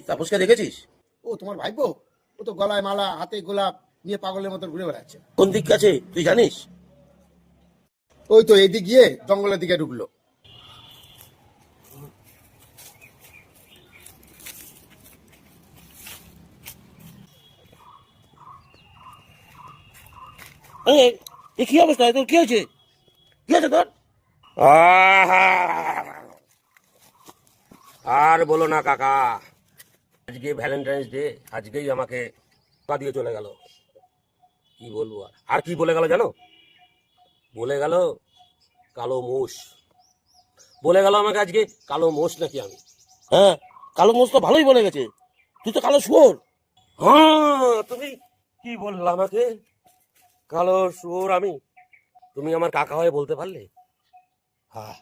তাপসকে দেখেছিস? ও তোমার ভাইপো? ও তো গলায় মালা, হাতে গোলাপ নিয়ে পাগলের মতন ঘুরে বেড়াচ্ছে। কোন দিক আছে তুই জানিস? ওই তো এদিক গিয়ে জঙ্গলের দিকে ঢুকলো। আরে এ কি অবস্থা? তোর কি হয়েছে? কি আছে তোর? আর বলো না কাকা, আজকে ভ্যালেন্টাইন্স ডে, আজকেই আমাকে কা দিয়ে চলে গেল। কি বলবো আর কি বলে গেল জানো? বলে গেল কালো মোষ। বলে গেল আমাকে আজকে কালো মোষ নাকি আমি। হ্যাঁ, কালো মোষ তো ভালোই বলে গেছে। তুই তো কালো শুয়োর। হ্যাঁ, তুমি কি বললা আমাকে কালো শুয়োর আমি? তুমি আমার কাকা হয়ে বলতে পারলে? হ্যাঁ।